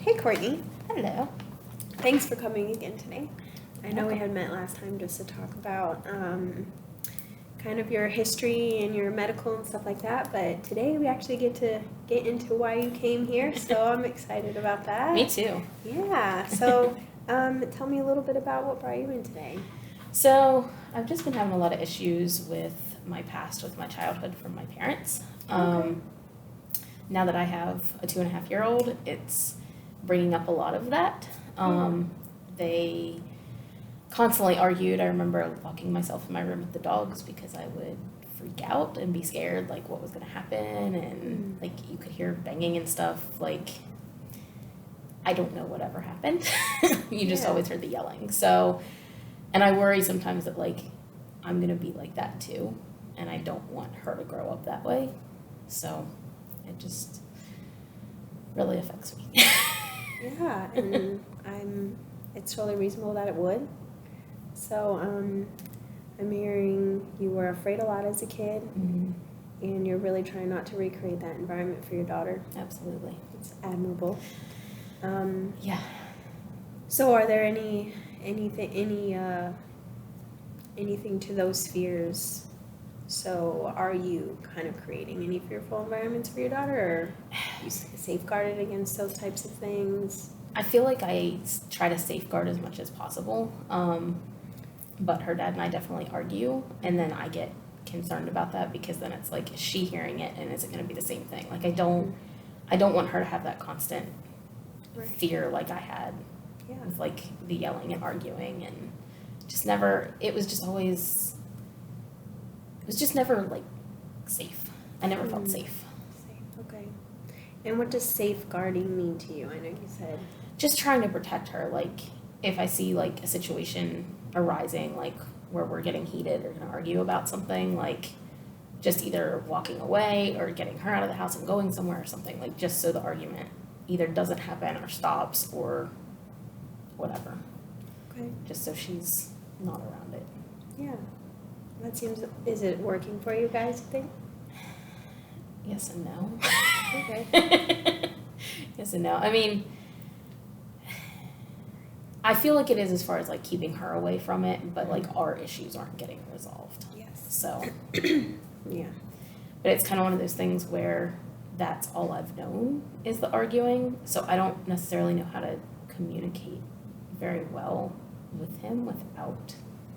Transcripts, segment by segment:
Hey, Courtney. Hello. Thanks for coming again today. I know we had met last time just to talk about kind of your history and your medical and stuff like that, but today we actually get to get into why you came here, so I'm excited about that. Me too. Yeah, so tell me a little bit about what brought you in today. So I've just been having a lot of issues with my past, with my childhood from my parents. Okay. Now that I have a 2.5-year-old, it's bringing up a lot of that. They constantly argued. I remember locking myself in my room with the dogs because I would freak out and be scared, like what was going to happen, and like you could hear banging and stuff. Like I don't know whatever happened. You just always heard the yelling. So, and I worry sometimes that like I'm going to be like that too, and I don't want her to grow up that way. So it just really affects me. Yeah, and it's totally reasonable that it would. So I'm hearing you were afraid a lot as a kid, and you're really trying not to recreate that environment for your daughter. Absolutely. It's admirable. Yeah. So are there anything to those fears? So are you kind of creating any fearful environments for your daughter, or you safeguarded against those types of things? I feel like I try to safeguard as much as possible, but her dad and I definitely argue, and then I get concerned about that because then it's like, is she hearing it, and is it going to be the same thing? Like I don't want her to have that constant fear like I had with like the yelling and arguing, and just never. It was just never like safe. I never felt safe. Okay. And what does safeguarding mean to you? I know you said just trying to protect her. Like if I see like a situation arising, like where we're getting heated or gonna argue about something, like just either walking away or getting her out of the house and going somewhere or something, like just so the argument either doesn't happen or stops or whatever. Okay. Just so she's not around it. Yeah. That seems, is it working for you guys, you think? Yes and no. Okay. Yes and no. I mean, I feel like it is as far as like keeping her away from it, but like our issues aren't getting resolved. Yes. So, yeah. But it's kind of one of those things where that's all I've known is the arguing. So I don't necessarily know how to communicate very well with him without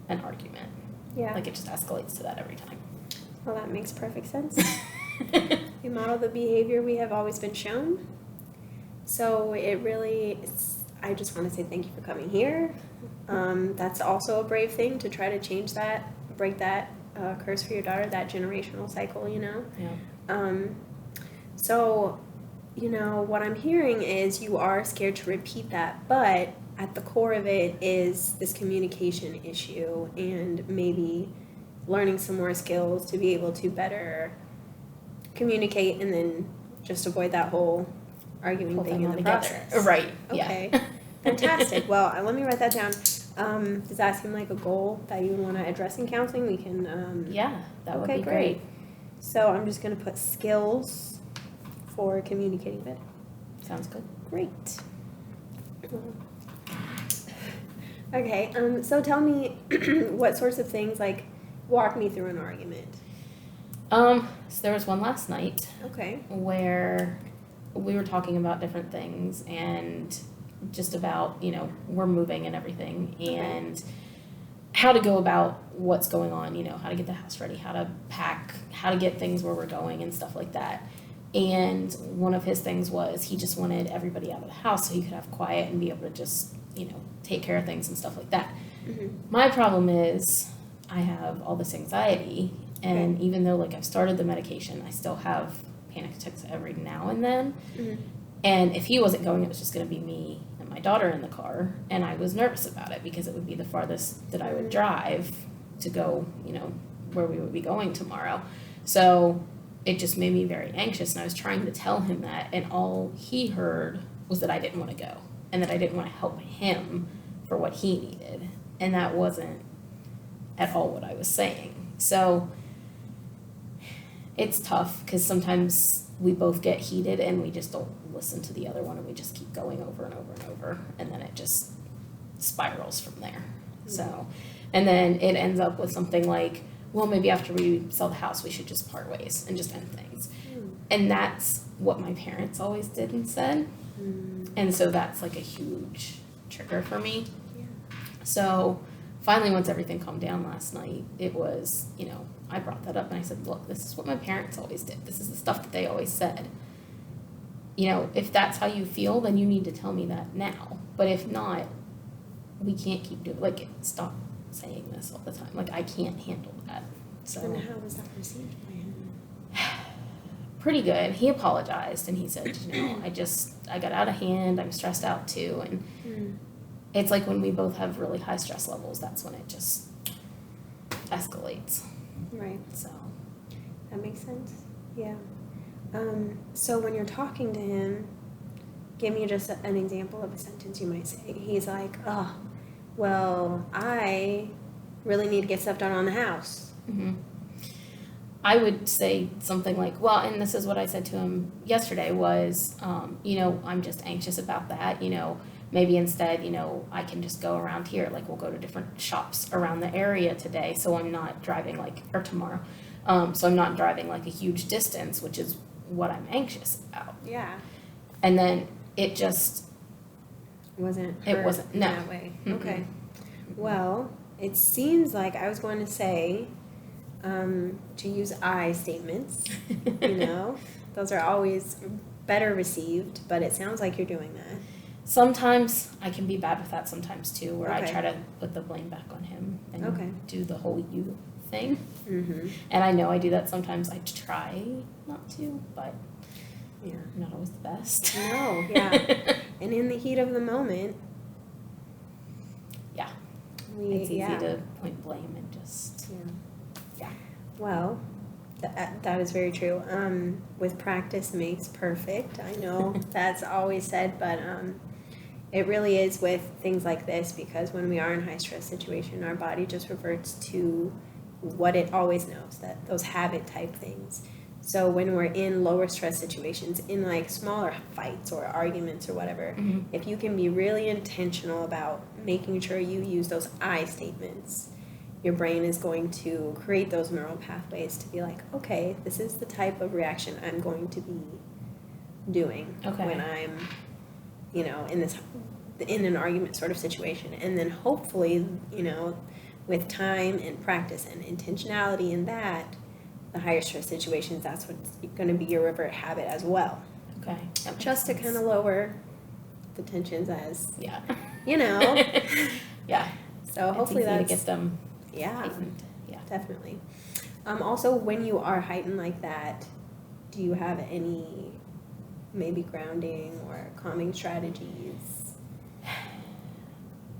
an argument. Yeah. Like it just escalates to that every time. Well, that makes perfect sense. We model the behavior we have always been shown. So it really is, I just want to say thank you for coming here. That's also a brave thing to try to change that, break that curse for your daughter, that generational cycle, you know? Yeah. So, you know, what I'm hearing is you are scared to repeat that, but at the core of it is this communication issue and maybe learning some more skills to be able to better communicate and then just avoid that whole arguing thing in the process. Right. Okay. Yeah. Fantastic. Well, let me write that down. Does that seem like a goal that you want to address in counseling? We can. Yeah, that would be great. So I'm just going to put skills for communicating better. Sounds good. Great. Okay, so tell me what sorts of things, like, walk me through an argument. So there was one last night. Okay. Where we were talking about different things and just about, you know, we're moving and everything and how to go about what's going on, you know, how to get the house ready, how to pack, how to get things where we're going and stuff like that. And one of his things was he just wanted everybody out of the house so he could have quiet and be able to just, you know, take care of things and stuff like that. My problem is I have all this anxiety, and even though like I've started the medication, I still have panic attacks every now and then. And if he wasn't going, it was just going to be me and my daughter in the car, and I was nervous about it because it would be the farthest that I would drive to go, you know, where we would be going tomorrow. So it just made me very anxious, and I was trying to tell him that, and all he heard was that I didn't want to go and that I didn't want to help him for what he needed, and that wasn't at all what I was saying. So it's tough because sometimes we both get heated and we just don't listen to the other one, and we just keep going over and over and over, and then it just spirals from there. So, and then it ends up with something like, well, maybe after we sell the house, we should just part ways and just end things. And that's what my parents always did and said. And so that's like a huge trigger for me. So finally, once everything calmed down last night, it was, I brought that up and I said, look, this is what my parents always did. This is the stuff that they always said. If that's how you feel, then you need to tell me that now. But if not, we can't keep doing, stop saying this all the time. I can't handle that. So. And how was that received by him? Pretty good. He apologized and he said, I got out of hand. I'm stressed out too. And it's like when we both have really high stress levels, that's when it just escalates. Right. So. That makes sense. Yeah. So when you're talking to him, give me just an example of a sentence you might say. He's like, oh, well, I really need to get stuff done on the house. Mm-hmm. I would say something like, well, and this is what I said to him yesterday was, I'm just anxious about that. Maybe instead, I can just go around here. We'll go to different shops around the area today. So I'm not driving or tomorrow. So I'm not driving a huge distance, which is what I'm anxious about. Yeah. And then it just wasn't no. that way. Mm-hmm. Okay. Well, it seems like I was going to say to use I statements. Those are always better received, but it sounds like you're doing that. Sometimes I can be bad with that sometimes too, where Okay. I try to put the blame back on him and Okay. do the whole you thing. Mm-hmm. And I know I do that sometimes. I try not to, but Yeah. I'm not always the best. No, yeah. And in the heat of the moment, yeah, it's easy to point blame and just yeah. Well, that is very true. With practice makes perfect. I know that's always said, but it really is with things like this, because when we are in high stress situation, our body just reverts to what it always knows, that those habit type things. So when we're in lower stress situations, in smaller fights or arguments or whatever, if you can be really intentional about making sure you use those I statements, your brain is going to create those neural pathways to be like, okay, this is the type of reaction I'm going to be doing when I'm, in an argument sort of situation. And then hopefully, with time and practice and intentionality in that, the higher stress situations, that's what's going to be your revert habit as well. Okay. Just to kind of lower the tensions as, yeah. Yeah. So hopefully it's easy that's to get them yeah, heightened. Yeah. definitely. Also, when you are heightened like that, do you have any maybe grounding or calming strategies?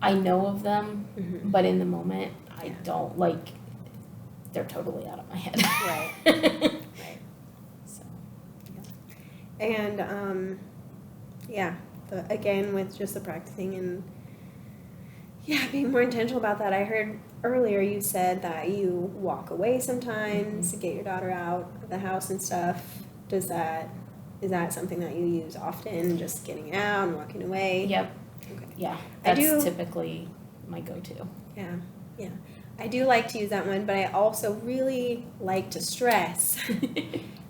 I know of them, but in the moment, I Yeah. don't they're totally out of my head. Right. Right. So. And again, with just the practicing and being more intentional about that. I heard earlier you said that you walk away sometimes to get your daughter out of the house and stuff. Is that something that you use often, just getting out and walking away? Yep. Okay. Yeah, that's typically my go-to. Yeah, yeah. I do like to use that one, but I also really like to stress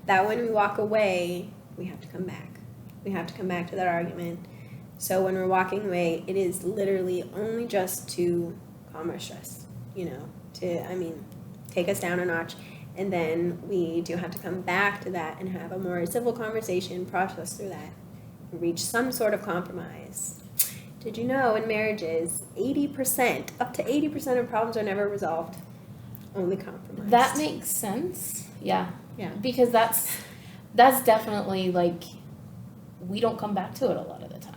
that when we walk away, we have to come back. We have to come back to that argument. So when we're walking away, it is literally only just to calm our stress, take us down a notch. And then we do have to come back to that and have a more civil conversation, process through that, reach some sort of compromise. Did you know in marriages, up to 80% of problems are never resolved, only compromised? That makes sense. Yeah. Yeah. Because that's definitely we don't come back to it a lot of the time.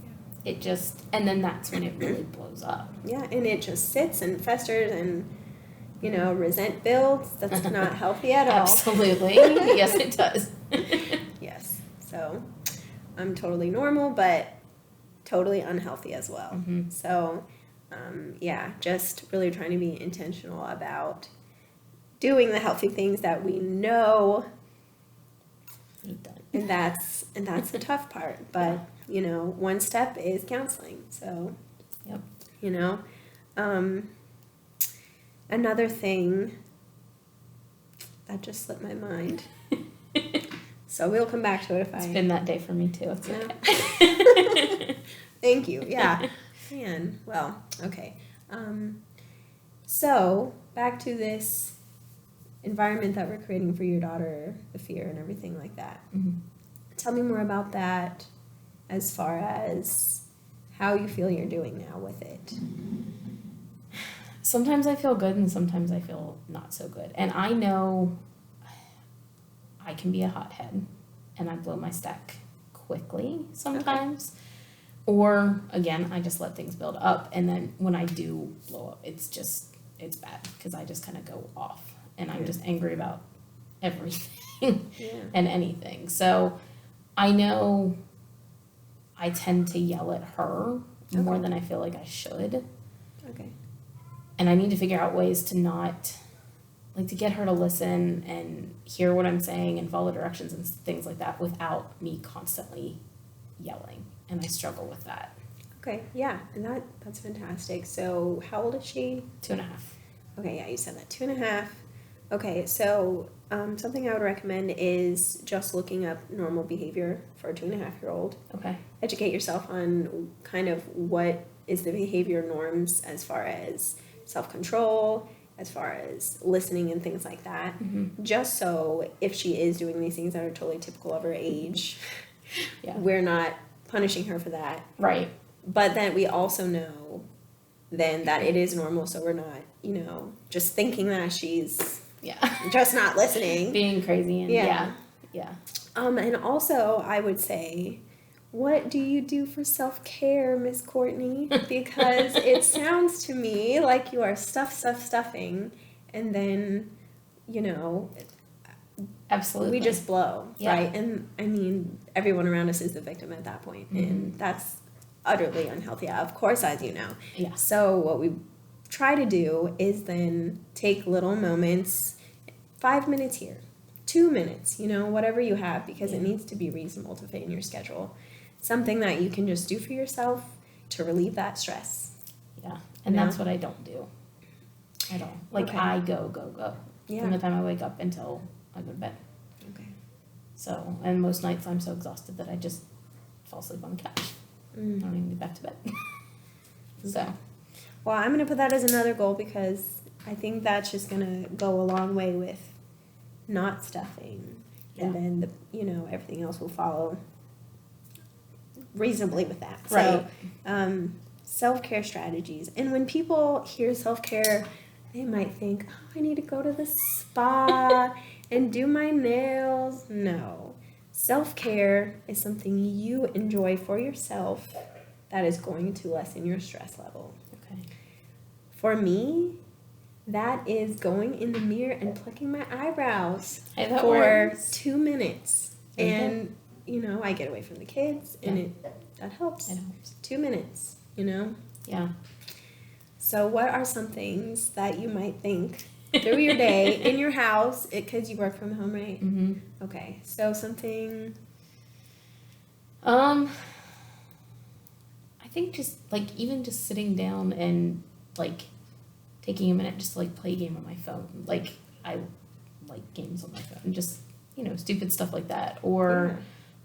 Yeah. It just, and then that's when it really blows up. Yeah, and it just sits and festers and, resent builds. That's not healthy at all. Absolutely. Yes, it does. Yes. So I'm totally normal, but totally unhealthy as well. Mm-hmm. So, just really trying to be intentional about doing the healthy things that we know You're done. And that's the tough part. But, you know, one step is counseling. So, Yep. you know, another thing that just slipped my mind. So we'll come back to it if It's I. been that day for me too. It's Yeah. okay. Thank you. Yeah. Man. Well, okay. So back to this environment that we're creating for your daughter, the fear and everything like that. Mhm. Tell me more about that as far as how you feel you're doing now with it. Sometimes I feel good and sometimes I feel not so good. And I know I can be a hothead and I blow my stack quickly sometimes. Or again, I just let things build up, and then when I do blow up, it's bad because I just kind of go off and I'm just angry about everything Yeah. and anything. So I know I tend to yell at her more Okay. than I feel like I should. Okay. And I need to figure out ways to not, like, to get her to listen and hear what I'm saying and follow directions and things like that without me constantly yelling. And I struggle with that. Okay. Yeah. And that's fantastic. So how old is she? 2.5. Okay. Yeah. You said that 2.5. Okay. So something I would recommend is just looking up normal behavior for a 2.5-year-old. Okay. Educate yourself on kind of what is the behavior norms as far as self-control, as far as listening and things like that. Mm-hmm. Just so if she is doing these things that are totally typical of her age, Yeah. we're not punishing her for that. Right. But then we also know then that it is normal, so we're not, you know, just thinking that she's Yeah. just not listening. Being crazy and Yeah. Yeah. And also I would say, what do you do for self-care, Miss Courtney? Because it sounds to me like you are stuffing, and then, you know, Absolutely. we just blow, Yeah. right? And I mean, everyone around us is the victim at that point, and that's utterly unhealthy, of course, as you know. Yeah. So what we try to do is then take little moments, 5 minutes here, 2 minutes, you know, whatever you have, because it needs to be reasonable to fit in your schedule. Something that you can just do for yourself to relieve that stress. Yeah. And No? that's what I don't do at all. Like, Okay. I go Yeah. from the time I wake up until I go to bed. Okay. So, and most nights I'm so exhausted that I just fall asleep on the couch. I don't even get back to bed. So, Well, I'm going to put that as another goal because I think that's just going to go a long way with not stuffing. And Yeah. then, you know, everything else will follow reasonably with that. Right. So, self-care strategies. And when people hear self-care, they might think, oh, I need to go to the spa and do my nails. No. Self-care is something you enjoy for yourself that is going to lessen your stress level. okay. For me, that is going in the mirror and plucking my eyebrows Hey, that for works. 2 minutes. Okay. And, you know, I get away from the kids and that helps. It helps. 2 minutes, you know? Yeah. So what are some things that you might think through your day in your house, because you work from home, right? Mm-hmm. Okay, so something, I think just like even just sitting down and like taking a minute just to like play a game on my phone. Like I like games on my phone, just, you know, stupid stuff like that. Or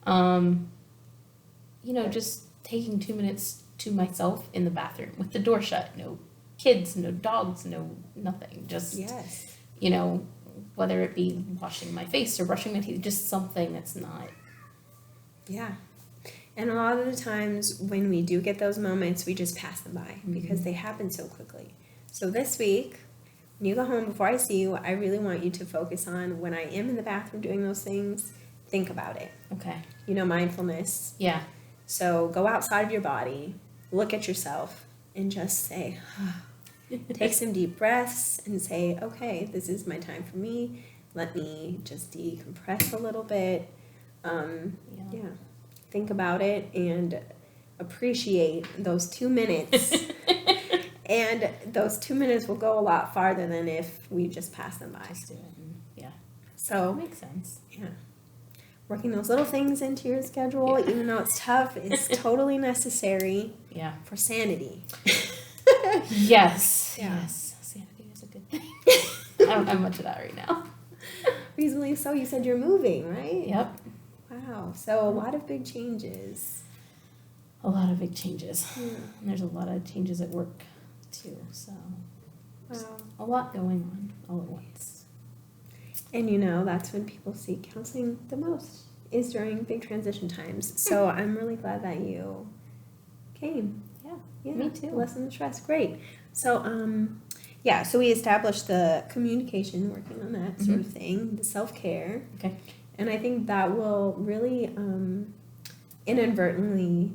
you know, just taking 2 minutes to myself in the bathroom with the door shut. No kids, no dogs, no nothing. Just yes. you know, whether it be washing my face or brushing my teeth, just something that's not. Yeah. And a lot of the times when we do get those moments, we just pass them by because they happen so quickly. So this week, when you go home, before I see you, I really want you to focus on when I am in the bathroom doing those things, think about it. Okay. You know, mindfulness. Yeah. So go outside of your body, look at yourself, and just say, take some deep breaths and say, okay, this is my time for me. Let me just decompress a little bit. Yeah. Think about it and appreciate those 2 minutes. And those 2 minutes will go a lot farther than if we just pass them by. Just do it. And, yeah. So, Makes sense. yeah. working those little things into your schedule, Yeah. even though it's tough, is totally necessary Yeah. for sanity. Yes. Yeah. Yes. Sanity is a good thing. I don't have much of that right now. Reasonably so. You said you're moving, right? Yep. Wow. So a lot of big changes. A lot of big changes. Yeah. And there's a lot of changes at work too. So Wow. a lot going on all at once. And you know, that's when people seek counseling the most, is during big transition times. So I'm really glad that you came. Yeah, me too. Lessen the stress. Great. So, so we established the communication, working on that sort of thing, the self-care. Okay. And I think that will really inadvertently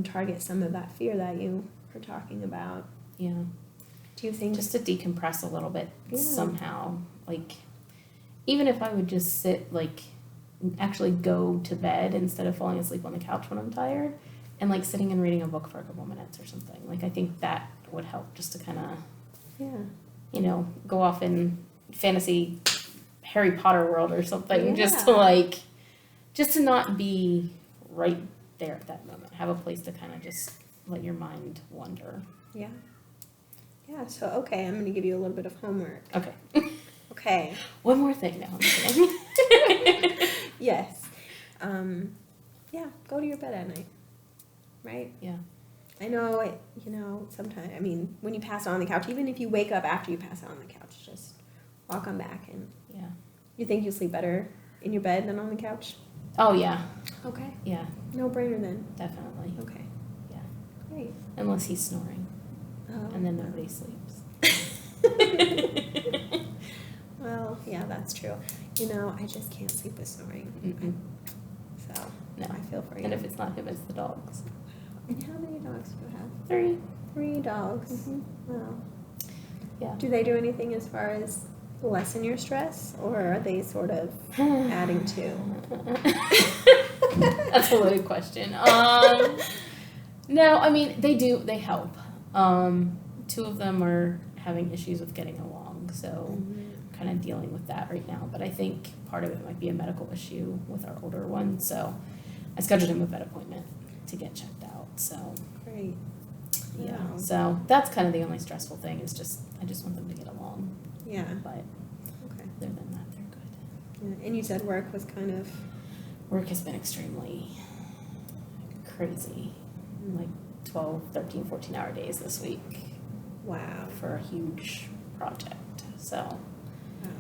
target some of that fear that you were talking about. Yeah. Do you think? Just to decompress a little bit Yeah. somehow. Like, even if I would just sit, like, actually go to bed instead of falling asleep on the couch when I'm tired, and like sitting and reading a book for a couple minutes or something. Like, I think that would help just to kind of, you know, go off in fantasy Harry Potter world or something. Just to not be right there at that moment. Have a place to kind of just let your mind wander. Yeah. Yeah, so okay, I'm gonna give you a little bit of homework. Okay. Okay. One more thing now. I'm kidding. Yes. Go to your bed at night. Right? Yeah. I know it, you know, sometimes, I mean, when you pass out on the couch, even if you wake up after you pass out on the couch, just walk on back and Yeah. you think you'll sleep better in your bed than on the couch? Oh, yeah. Okay. Yeah, No brainer then. definitely. Okay. Yeah. Great. Unless he's snoring, Oh. and then nobody sleeps. Well, yeah, that's true. You know, I just can't sleep with snoring. Mm-mm. So, No. I feel for you. And if it's not him, it's the dogs. And how many dogs do you have? 3. 3 dogs. Mhm. Wow. Yeah. Do they do anything as far as lessen your stress, or are they sort of adding to? That's a loaded question. No, I mean, they do, they help. 2 of them are having issues with getting along, so kind of dealing with that right now. But I think part of it might be a medical issue with our older one, so I scheduled him a vet appointment to get checked out. So Great. yeah, Wow. so that's kind of the only stressful thing is just I just want them to get along. Yeah. But Okay. other than that, they're good. Yeah. And you said work was kind of. Work has been extremely crazy, like 12, 13, 14-hour days this week Wow. for a huge project. So Wow.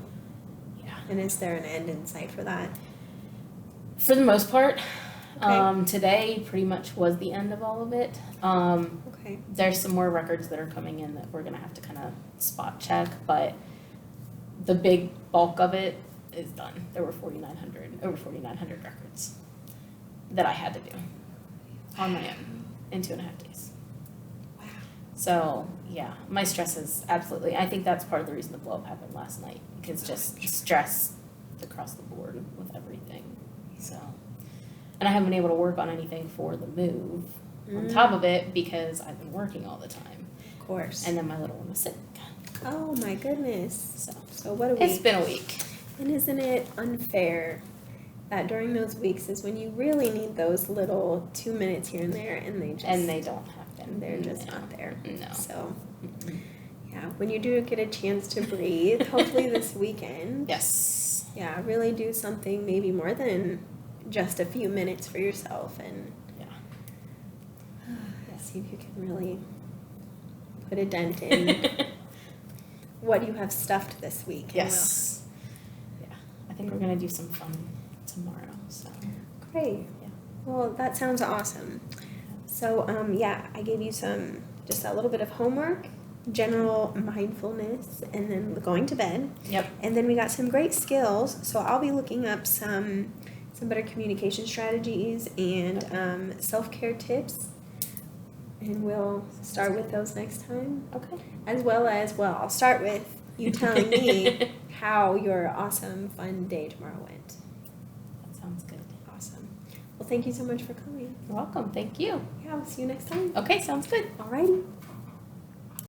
yeah, And is there an end in sight for that? for the most part. Okay. Today pretty much was the end of all of it. Okay. There's some more records that are coming in that we're gonna have to kind of spot check, but the big bulk of it is done. There were over 4,900 records that I had to do on my own in 2.5 days. Wow. So yeah, my stress is absolutely. I think that's part of the reason the blow up happened last night, because just stress across the board with everything. So, and I haven't been able to work on anything for the move on top of it because I've been working all the time. Of course. And then my little one was sick. Oh my goodness. So So what a week. it's been a week. And isn't it unfair that during those weeks is when you really need those little 2 minutes here and there, and they don't happen. they're just No. not there. No. So Mm-mm. yeah, when you do get a chance to breathe, hopefully this weekend, Yes. yeah, really do something maybe more than just a few minutes for yourself, and Yeah. see if you can really put a dent in what you have stuffed this week. and Yes. Yeah. I think we're gonna do some fun tomorrow. So will. Great. Yeah. Well, that sounds awesome. So, I gave you just a little bit of homework, general mindfulness, and then going to bed. Yep. And then we got some great skills. So I'll be looking up some better communication strategies and self-care tips. And we'll start with those next time. Okay. As well as, I'll start with you telling me how your awesome, fun day tomorrow went. That sounds good. Awesome. Well, thank you so much for coming. You're welcome. Thank you. Yeah, I'll see you next time. Okay, sounds good. Alrighty.